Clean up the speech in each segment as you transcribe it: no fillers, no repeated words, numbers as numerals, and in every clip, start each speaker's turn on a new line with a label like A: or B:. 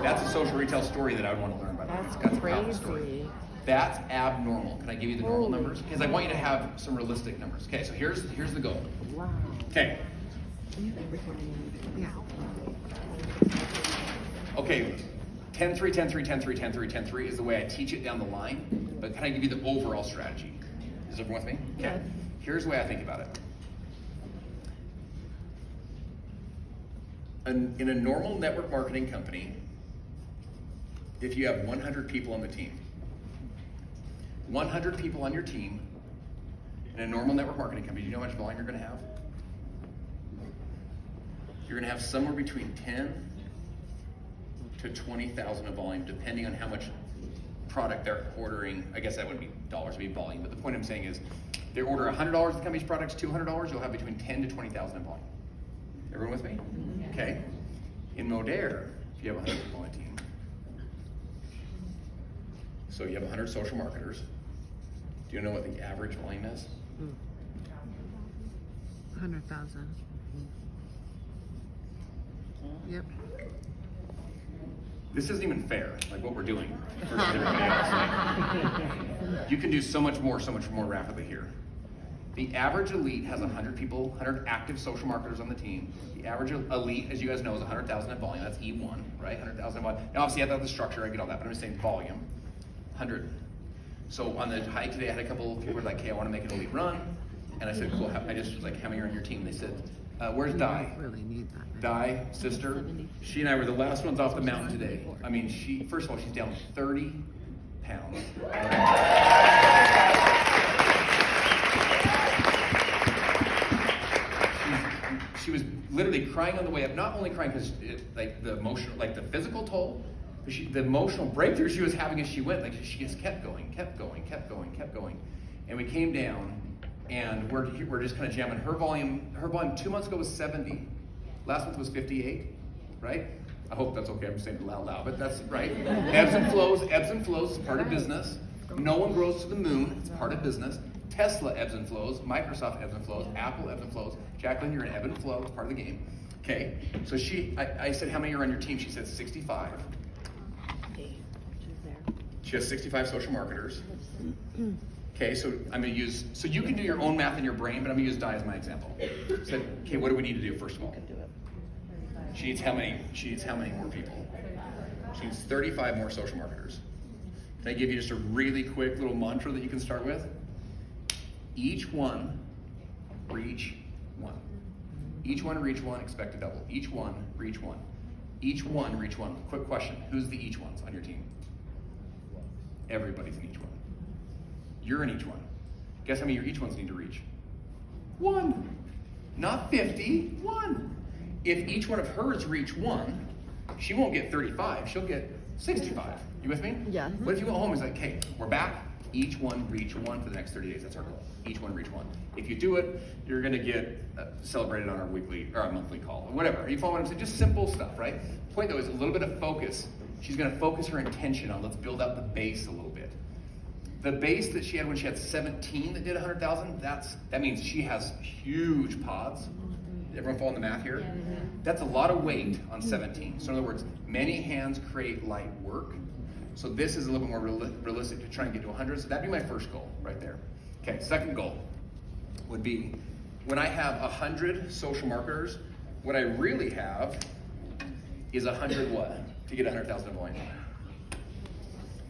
A: That's a social retail story that I would want to learn about.
B: That's
A: a powerful story.
B: crazy.
A: That's abnormal. Can I give you the normal
B: Holy
A: numbers? Because I want you to have some realistic numbers. Okay, so here's the goal.
B: Wow.
A: Okay.
B: Yeah.
A: Okay, 10-3, 10-3, 10-3, 10-3, 10-3 is the way I teach it down the line, but can I give you the overall strategy? Is everyone with me? Okay.
B: Yes.
A: Here's the way I think about it. In a normal network marketing company, if you have 100 people on the team, 100 people on your team, in a normal network marketing company, do you know how much volume you're going to have? You're going to have somewhere between 10 to 20,000 of volume, depending on how much product they're ordering. I guess that wouldn't be dollars, it'd be volume. But the point I'm saying is, they order $100 of the company's products, $200, you'll have between 10 to 20,000 in volume. Everyone with me? Okay. In Modere, if you have 100 people on a team, so you have 100 social marketers. Do you know what the average volume is?
B: 100,000. Yep.
A: This isn't even fair, like what we're doing versus everybody else. You can do so much more rapidly here. The average elite has 100 people, 100 active social marketers on the team. The average elite, as you guys know, is 100,000 in volume. That's E1, right? 100,000 in volume. Now, obviously, I have the structure, I get all that, but I'm just saying volume. 100. So on the hike today, I had a couple people who were like, "Hey, I want to make an elite run," and I said, "Cool." I just was like, "How many are on your team?" They said, "Where's Di?"
B: Really need that.
A: Di, sister. She and I were the last ones off the mountain today. I mean, first of all, she's down 30 pounds. She was literally crying on the way up. Not only crying because like the emotional, like the physical toll, but the emotional breakthrough she was having as she went. Like she just kept going. And we came down, and we're just kind of jamming. Her volume 2 months ago was 70. Last month was 58, right? I hope that's okay. I'm saying it loud, but that's right. Ebbs and flows is part of business. No one grows to the moon. It's part of business. Tesla ebbs and flows. Microsoft ebbs and flows. Apple ebbs and flows. Jacqueline, you're an ebb and flow. It's part of the game. Okay. So I said, "How many are on your team?" She said 65. She has 65 social marketers. Okay, so I'm going to use, so you can do your own math in your brain, but I'm going to use Di as my example. So, okay, what do we need to do first of all? She needs how many more people? She needs 35 more social marketers. Can I give you just a really quick little mantra that you can start with? Each one, reach one. Each one, reach one, expect to double. Each one, reach one. Each one, reach one. Quick question, who's the each ones on your team? Everybody's in each one. You're in each one. Guess how many your each ones need to reach? One. Not 50, one. If each one of hers reach one, she won't get 35, she'll get 65. You with me?
B: Yeah.
A: What if you go home and it's like, "Okay, we're back, each one reach one for the next 30 days. That's our goal. Each one reach one. If you do it, you're gonna get celebrated on our weekly or our monthly call, or whatever. You follow what I'm saying? Just simple stuff, right? Point though is a little bit of focus. She's gonna focus her intention on, let's build out the base a little bit. The base that she had when she had 17 that did 100,000, that means she has huge pods. Everyone following the math here? That's a lot of weight on 17. So in other words, many hands create light work. So this is a little bit more realistic to try and get to 100. So that'd be my first goal right there. Okay, second goal would be when I have 100 social marketers, what I really have is 100 what? To get 100,000 in volume.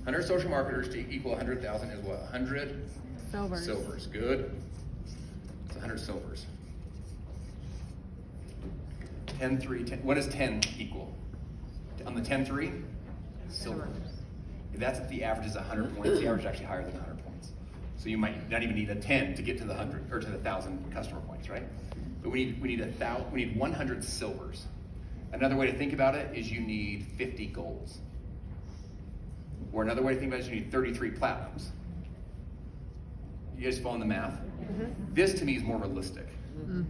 A: 100 social marketers to equal 100,000 is what? 100 silvers. Good. It's 100 silvers. 10, 3, 10. What does 10 equal? On the 10, 3? Silver. That's if the average is 100 points. The average is actually higher than 100 points. So you might not even need a 10 to get to the 100 or to the 1,000 customer points, right? But we need 100 silvers. Another way to think about it is you need 50 golds. Or another way to think about it is you need 33 platinums. You guys following the math? This to me is more realistic.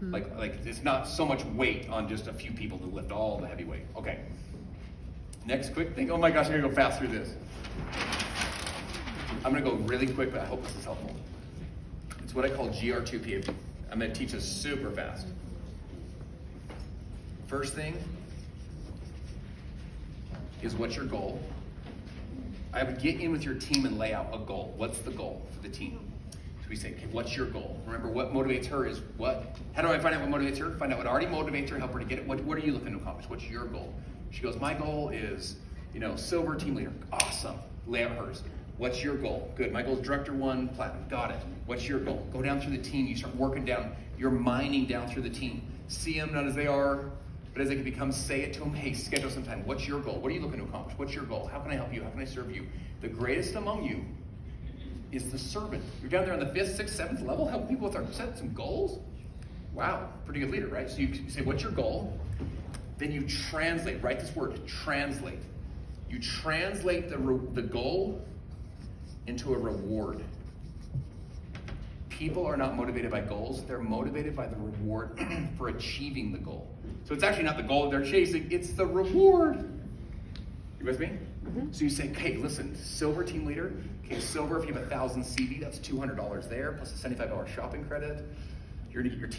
A: Like it's not so much weight on just a few people to lift all the heavy weight. Okay. Next quick thing. Oh my gosh, I'm gonna go fast through this. I'm gonna go really quick, but I hope this is helpful. It's what I call GR2P. I'm gonna teach this super fast. First thing, is what's your goal? I would get in with your team and lay out a goal. What's the goal for the team? So we say, okay, what's your goal? Remember, what motivates her is what? How do I find out what motivates her? Find out what already motivates her, help her to get it. What are you looking to accomplish? What's your goal? She goes, my goal is, silver team leader. Awesome. Lay out hers. What's your goal? Good. My goal is director 1, platinum. Got it. What's your goal? Go down through the team. You start working down. You're mining down through the team. See them not as they are, but as they can become. Say it to them. Hey, schedule some time. What's your goal? What are you looking to accomplish? What's your goal? How can I help you? How can I serve you? The greatest among you is the servant. You're down there on the 5th, 6th, 7th level, helping people with set some goals. Wow, pretty good leader, right? So you say, what's your goal? Then you translate. Write this word, translate. You translate the goal into a reward. People are not motivated by goals. They're motivated by the reward for achieving the goal. So it's actually not the goal that they're chasing. It's the reward. You with me? Mm-hmm. So you say, okay, listen, silver team leader. Okay, silver, if you have 1,000 CV, that's $200 there, plus a $75 shopping credit. You're gonna get your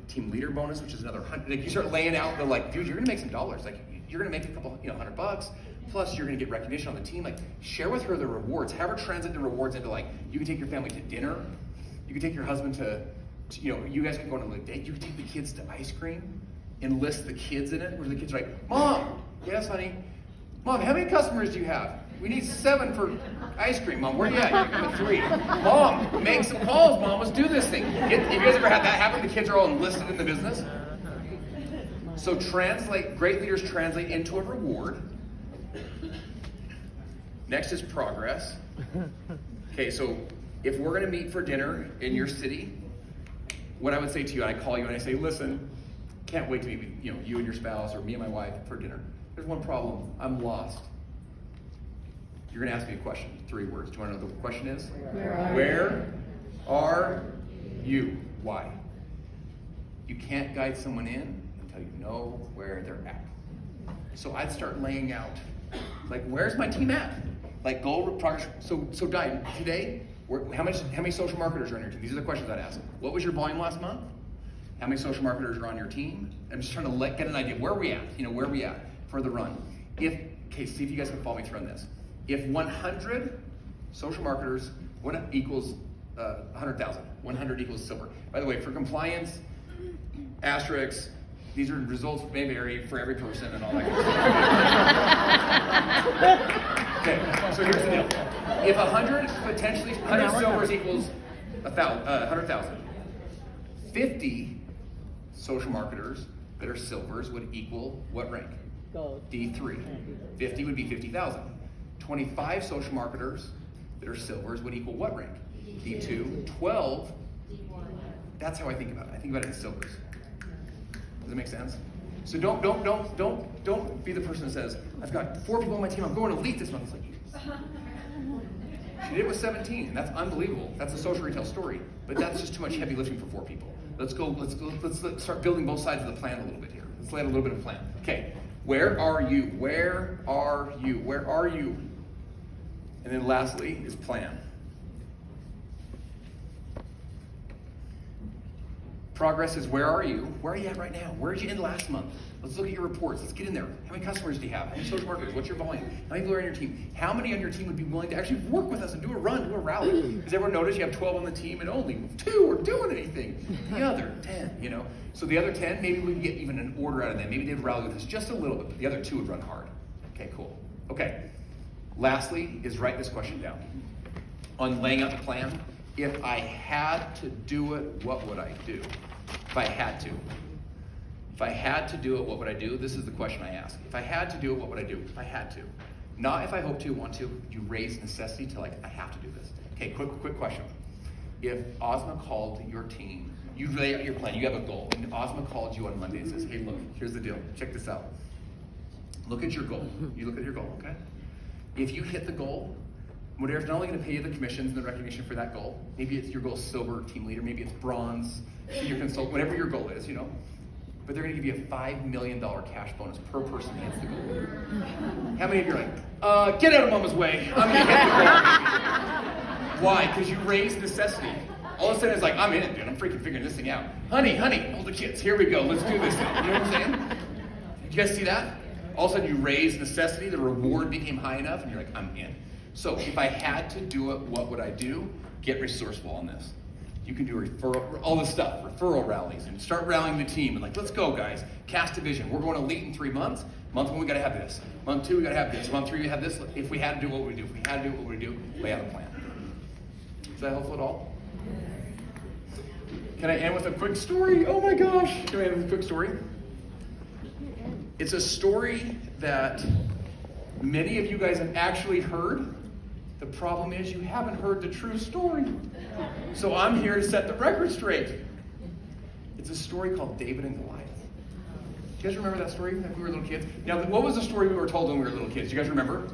A: team leader bonus, which is another $100. Like you start laying out dude, you're gonna make some dollars. Like you're gonna make a couple, $100. Plus you're gonna get recognition on the team. Like share with her the rewards. Have her translate the rewards into you can take your family to dinner. You can take your husband to you guys can go on a date. You can take the kids to ice cream. Enlist the kids in it. Where the kids are like, Mom, yes, honey. Mom, how many customers do you have? We need 7 for ice cream. Mom, where you at? You're coming 3. Mom, make some calls, Mom. Let's do this thing. Have you guys ever had that happen? The kids are all enlisted in the business. So great leaders translate into a reward. Next is progress. Okay, so if we're gonna meet for dinner in your city, what I would say to you, I call you and I say, listen, can't wait to meet with you and your spouse or me and my wife for dinner. There's one problem, I'm lost. You're gonna ask me a question, 3 words. Do you wanna know what the question is? Where are you? Why? You can't guide someone in until you know where they're at. So I'd start laying out, where's my team at? Goal, progress. So Diane, today, how many social marketers are on your team? These are the questions I'd ask. What was your volume last month? How many social marketers are on your team? I'm just trying to get an idea. Where are we at? Where are we at for the run? See if you guys can follow me through on this. If 100 social marketers, what equals 100,000? 100 equals silver. By the way, for compliance, asterisks, these are results may vary for every person and all that kind of stuff. Okay, so here's the deal. If 100 silvers equals 100,000. 50 social marketers that are silvers would equal what rank?
C: Gold.
A: D3. 50 would be 50,000. 25 social marketers that are silvers would equal what rank? D2. 12. That's how I think about it. I think about it in silvers. Does it make sense? So don't be the person that says, I've got 4 people on my team, I'm going elite this month. It's like, she did it with 17, and that's unbelievable. That's a social retail story, but that's just too much heavy lifting for 4 people. Let's start building both sides of the plan a little bit here. Let's lay out a little bit of a plan. Okay, where are you? Where are you? Where are you? And then lastly is plan. Progress is where are you? Where are you at right now? Where did you end last month? Let's look at your reports. Let's get in there. How many customers do you have? How many social marketers? What's your volume? How many people are on your team? How many on your team would be willing to actually work with us and do a run, do a rally? Because everyone noticed you have 12 on the team and only 2 are doing anything. The other 10, So the other 10, maybe we can get even an order out of them. Maybe they'd rally with us just a little bit, but the other 2 would run hard. Okay, cool. Okay. Lastly is write this question down. On laying out the plan, if I had to do it, what would I do? If I had to. If I had to do it, what would I do? This is the question I ask. If I had to do it, what would I do? If I had to. Not if I hope to, want to. You raise necessity to I have to do this. Okay, quick question. If Ozma called your team, you lay out your plan, you have a goal, and Ozma called you on Monday and says, hey, look, here's the deal. Check this out. Look at your goal. You look at your goal, okay? If you hit the goal, Modare's not only going to pay you the commissions and the recognition for that goal, maybe it's your goal silver team leader, maybe it's bronze, senior consultant, whatever your goal is, but they're going to give you a $5 million cash bonus per person who hits the goal. How many of you are like, get out of mama's way, I'm going to hit the goal. Why? Because you raised necessity. All of a sudden it's like, I'm in it, dude, I'm freaking figuring this thing out. Honey, hold the kids, here we go, let's do this thing. You know what I'm saying? Did you guys see that? All of a sudden you raise necessity, the reward became high enough, and you're like, I'm in. So if I had to do it, what would I do? Get resourceful on this. You can do referral, all this stuff, referral rallies, and start rallying the team. And like, let's go, guys. Cast a vision. We're going elite in 3 months. Month 1, we got to have this. Month 2, we got to have this. Month 3, we have this. If we had to do what we do, if we had to do what we do, lay out a plan. Is that helpful at all? Can I end with a quick story? Oh my gosh. Can I end with a quick story? It's a story that many of you guys have actually heard. The problem is you haven't heard the true story. So I'm here to set the record straight. It's a story called David and Goliath. Do you guys remember that story when we were little kids? Now, what was the story we were told when we were little kids? Do you guys remember?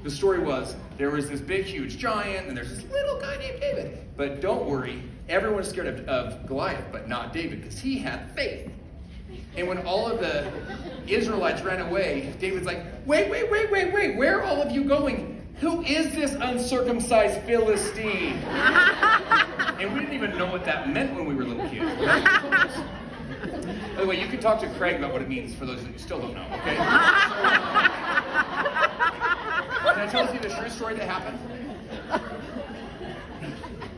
A: The story was, there was this big, huge giant, and there's this little guy named David. But don't worry, everyone's scared of Goliath, but not David, because he had faith. And when all of the Israelites ran away, David's like, wait, where are all of you going? Who is this uncircumcised Philistine? And we didn't even know what that meant when we were little kids. By the way, you can talk to Craig about what it means for those that still don't know, okay? Can I tell you the true story that happened?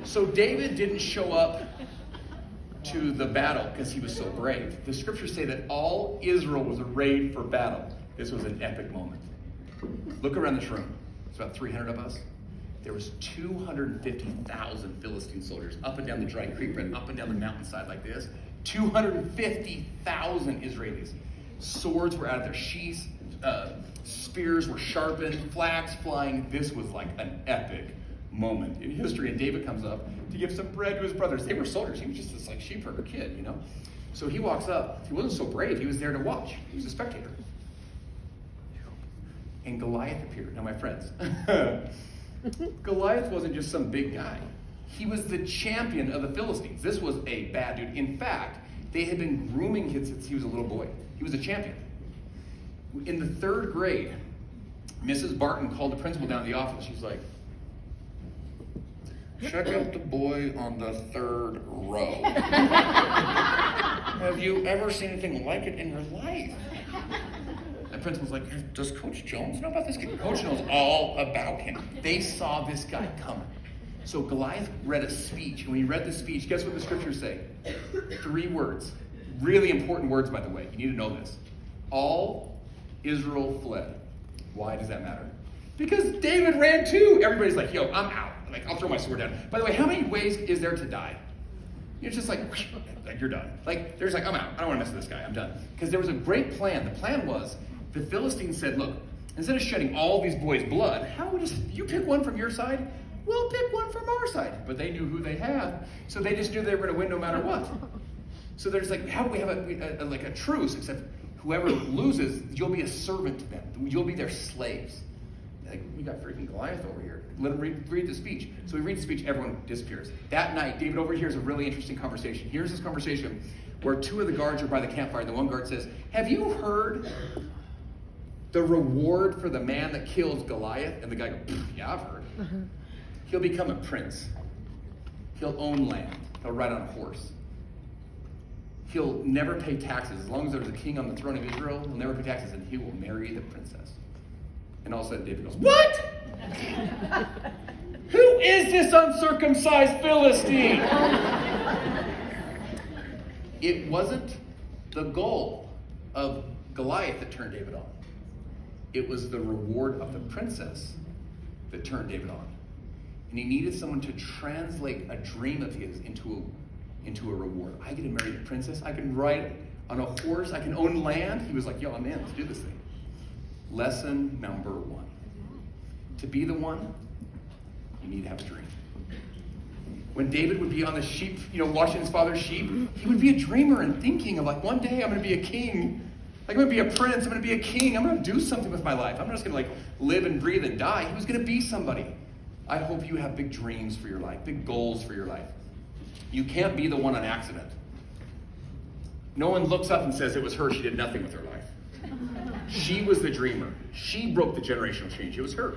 A: So David didn't show up to the battle because he was so brave. The scriptures say that all Israel was arrayed for battle. This was an epic moment. Look around this room. It's about 300 of us. There was 250,000 Philistine soldiers up and down the dry creek bed, up and down the mountainside like this. 250,000 Israelis. Swords were out of their sheaths. Spears were sharpened. Flags flying. This was like an epic moment in history. And David comes up to give some bread to his brothers. They were soldiers. He was just this like sheepherder kid, you know. So he walks up. He wasn't so brave. He was there to watch. He was a spectator. And Goliath appeared. Now, my friends, Goliath wasn't just some big guy. He was the champion of the Philistines. This was a bad dude. In fact, they had been grooming him since he was a little boy. He was a champion. In the 3rd grade, Mrs. Barton called the principal down to the office. She's like, check out the boy on the 3rd row. Have you ever seen anything like it in your life? The principal's like, does Coach Jones know about this kid? Coach knows all about him. They saw this guy coming. So Goliath read a speech. And when he read the speech, guess what the scriptures say? 3 words. Really important words, by the way. You need to know this. All Israel fled. Why does that matter? Because David ran too. Everybody's like, yo, I'm out. Like, I'll throw my sword down. By the way, how many ways is there to die? It's just like you're done. Like, there's like, I'm out. I don't want to mess with this guy. I'm done. Because there was a great plan. The plan was, the Philistines said, look, instead of shedding all these boys' blood, how about you pick one from your side? We'll pick one from our side. But they knew who they had, so they just knew they were going to win no matter what. So there's like, how do we have a truce? Except whoever loses, you'll be a servant to them. You'll be their slaves. Like, we got freaking Goliath over here. Let him read the speech. So he reads the speech, everyone disappears. That night, David overhears a really interesting conversation. Here's this conversation where 2 of the guards are by the campfire. The one guard says, have you heard the reward for the man that kills Goliath? And the guy goes, yeah, I've heard. He'll become a prince. He'll own land. He'll ride on a horse. He'll never pay taxes. As long as there's a king on the throne of Israel, he'll never pay taxes, and he will marry the princess. And all of a sudden David goes, what? Who is this uncircumcised Philistine? It wasn't the goal of Goliath that turned David on. It was the reward of the princess that turned David on. And he needed someone to translate a dream of his into a reward. I get to marry the princess. I can ride on a horse. I can own land. He was like, yo, I'm in. Let's do this thing. Lesson number 1. To be the one, you need to have a dream. When David would be on the sheep, watching his father's sheep, he would be a dreamer and thinking of like, one day I'm going to be a king. Like, I'm going to be a prince. I'm going to be a king. I'm going to do something with my life. I'm not just going to live and breathe and die. He was going to be somebody. I hope you have big dreams for your life, big goals for your life. You can't be the one on accident. No one looks up and says it was her. She did nothing with her life. She was the dreamer. She broke the generational change. It was her.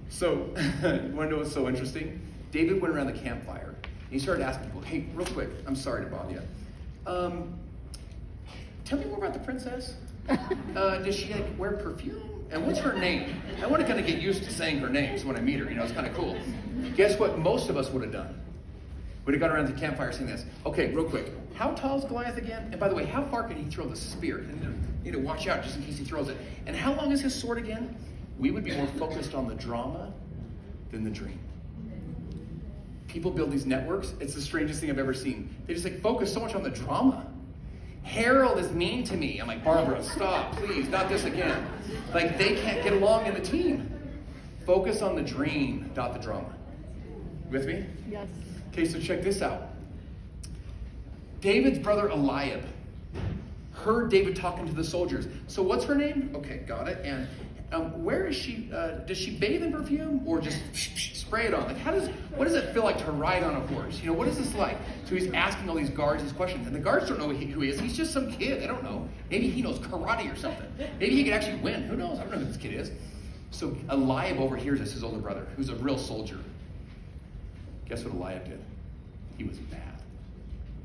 A: So, you want to know what's so interesting? David went around the campfire, and he started asking people, hey, real quick, I'm sorry to bother you. Tell me more about the princess. Does she like wear perfume? And what's her name? I want to kind of get used to saying her name so when I meet her, it's kind of cool. Guess what most of us would have done? Would have gone around the campfire saying this. Okay, real quick. How tall is Goliath again? And by the way, how far can he throw the spear? And need to watch out just in case he throws it. And how long is his sword again? We would be more focused on the drama than the dream. People build these networks. It's the strangest thing I've ever seen. They just focus so much on the drama. Harold is mean to me. I'm like, Barbara, stop, please, not this again. Like, they can't get along in the team. Focus on the dream, not the drama. You with me?
C: Yes.
A: Okay, so check this out. David's brother Eliab heard David talking to the soldiers. So what's her name? Okay, got it. And where is she? Does she bathe in perfume or just spray it on? Like, what does it feel like to ride on a horse? What is this like? So he's asking all these guards these questions, and the guards don't know who he is. He's just some kid. They don't know. Maybe he knows karate or something. Maybe he could actually win. Who knows? I don't know who this kid is. So Eliab overhears this, his older brother, who's a real soldier. Guess what Eliab did? He was mad.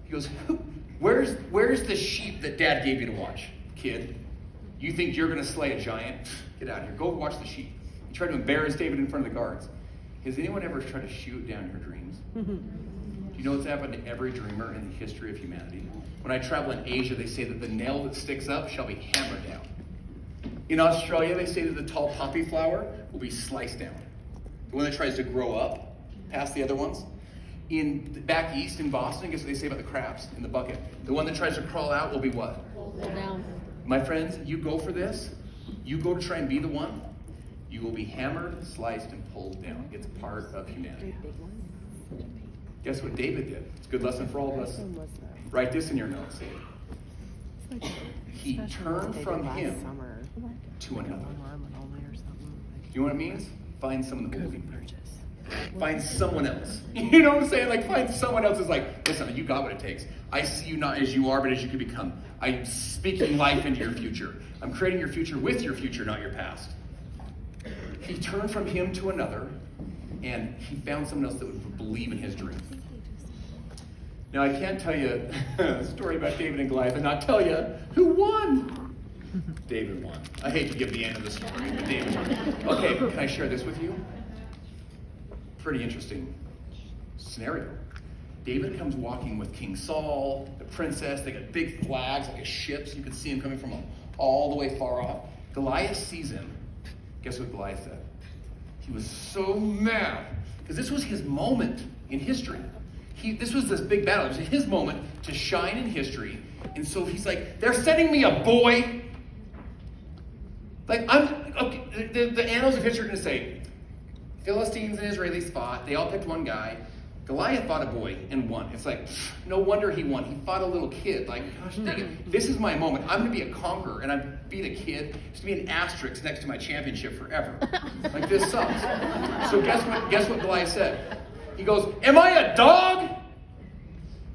A: He goes, where's the sheep that Dad gave you to watch, kid? You think you're going to slay a giant? Get out of here. Go watch the sheep. He tried to embarrass David in front of the guards. Has anyone ever tried to shoot down your dreams? Do you know what's happened to every dreamer in the history of humanity? When I travel in Asia, they say that the nail that sticks up shall be hammered down. In Australia, they say that the tall poppy flower will be sliced down. The one that tries to grow up past the other ones. Back east in Boston, guess what they say about the crabs in the bucket? The one that tries to crawl out will be what?
C: Pull down.
A: My friends, you go for this. You go to try and be the one. You will be hammered, sliced, and pulled down. It's part of humanity. Guess what David did? It's a good lesson for all of us. Write this in your notes. He turned from him to another. Do you know what it means? Find someone that will lead you. Find someone else. You know what I'm saying? Like, find someone else who's like, listen, you got what it takes. I see you not as you are, but as you could become. I'm speaking life into your future. I'm creating your future with your future, not your past. He turned from him to another, and he found someone else that would believe in his dream. Now, I can't tell you a story about David and Goliath and not tell you who won. David won. I hate to give the end of the story, but David won. Okay, can I share this with you? Pretty interesting scenario. David comes walking with King Saul, the princess. They got big flags, like a ship, so you can see him coming from all the way far off. Goliath sees him. Guess what Goliath said? He was so mad because this was his moment in history. This was this big battle. It was his moment to shine in history. And so he's like, they're sending me a boy. Like, the annals of history are going to say, Philistines and Israelis fought. They all picked one guy. Goliath fought a boy and won. It's like, no wonder he won. He fought a little kid. Like, gosh dang it. This is my moment. I'm going to be a conqueror, and I beat a kid. It's going to be an asterisk next to my championship forever. Like, this sucks. So guess what Goliath said? He goes, am I a dog?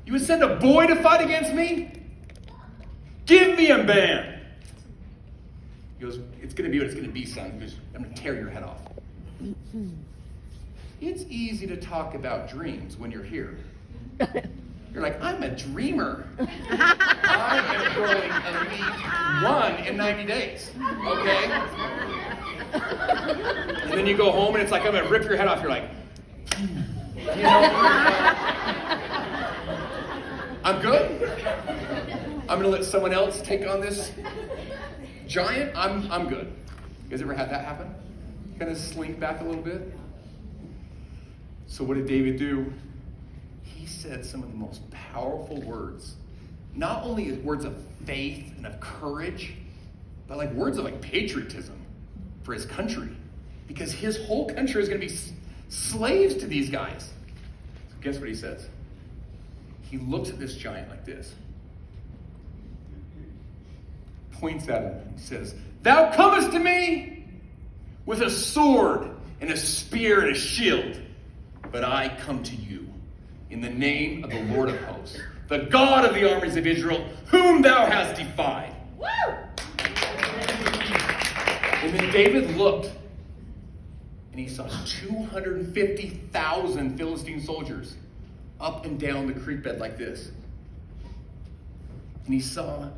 A: You would send a boy to fight against me? Give me a man. He goes, it's going to be what it's going to be, son. He goes, I'm going to tear your head off. It's easy to talk about dreams when you're here. You're like, I'm a dreamer. I am going elite 1 in 90 days. Okay? And then you go home and it's like, I'm going to rip your head off. You're like, you know, I'm good. I'm going to let someone else take on this giant. I'm good. You guys ever had that happen? Kind of slink back a little bit? So what did David do? He said some of the most powerful words. Not only words of faith and of courage, but like words of like patriotism for his country. Because his whole country is going to be slaves to these guys. So guess what he says? He looks at this giant like this. Points at him and says, thou comest to me with a sword and a spear and a shield. But I come to you in the name of the Lord of hosts, the God of the armies of Israel, whom thou hast defied. Woo! And then David looked, and he saw 250,000 Philistine soldiers up and down the creek bed like this. And he saw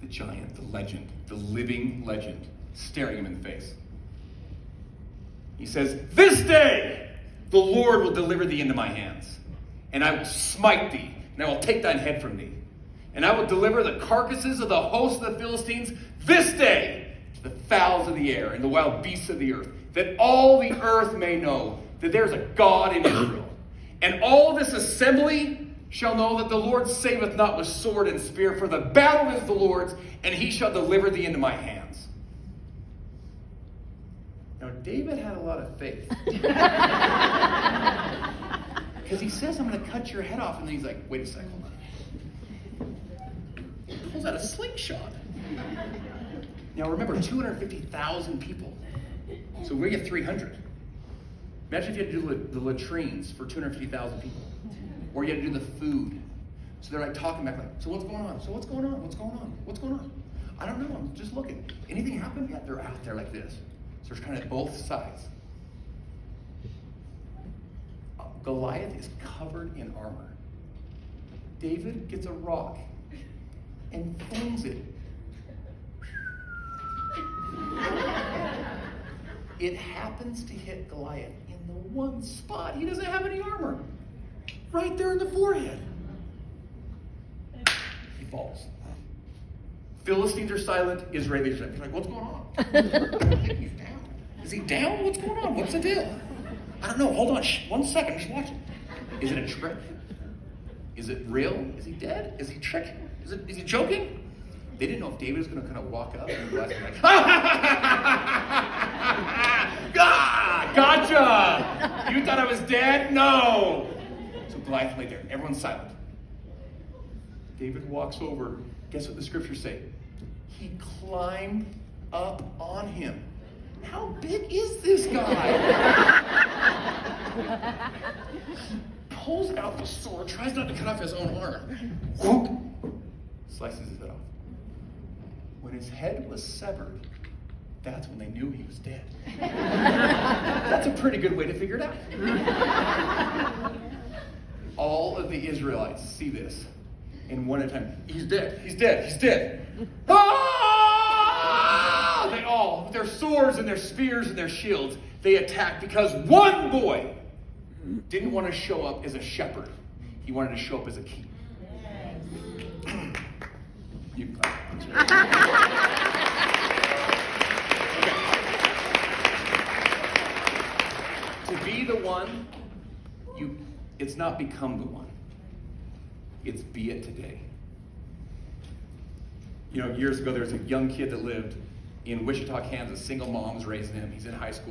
A: the giant, the legend, the living legend, staring him in the face. He says, "This day the Lord will deliver thee into my hands, and I will smite thee, and I will take thine head from thee. And I will deliver the carcasses of the host of the Philistines this day to the fowls of the air and the wild beasts of the earth, that all the earth may know that there is a God in Israel. And all this assembly shall know that the Lord saveth not with sword and spear, for the battle is the Lord's, and he shall deliver thee into my hands." Now, David had a lot of faith. Because he says, "I'm going to cut your head off." And then he's like, "Wait a second, hold on." He pulls out a slingshot. Now, remember, 250,000 people. So we get 300. Imagine if you had to do the latrines for 250,000 people. Or you had to do the food. So they're like talking back like, "So what's going on? So what's going on? What's going on? What's going on?" "I don't know. I'm just looking. Anything happened yet?" They're out there like this. So there's kind of both sides. Goliath is covered in armor. David gets a rock and flings it. It happens to hit Goliath in the one spot. He doesn't have any armor. Right there in the forehead. He falls. Philistines are silent. Israelis are like, "What's going on?" I think he's down. Is he down? What's going on? What's the deal? "I don't know. Hold on. 1 second. Just watch it. Is it a trick? Is it real? Is he dead? Is he tricking? Is he joking?" They didn't know if David was going to kind of walk up and be like, "Ah, gotcha! You thought I was dead? No!" So Goliath lay there. Everyone's silent. David walks over. Guess what the scriptures say? He climbed up on him. How big is this guy? Pulls out the sword, tries not to cut off his own arm. Whoop! Slices his head off. When his head was severed, that's when they knew he was dead. That's a pretty good way to figure it out. All of the Israelites see this, and one at a time, "He's dead, he's dead, he's dead." Ah! They all, with their swords and their spears and their shields, they attack because one boy didn't want to show up as a shepherd. He wanted to show up as a king. You clap. Okay. To be the one, it's not become the one. It's be it today. Years ago, there was a young kid that lived in Wichita, Kansas. Single mom's raising him. He's in high school.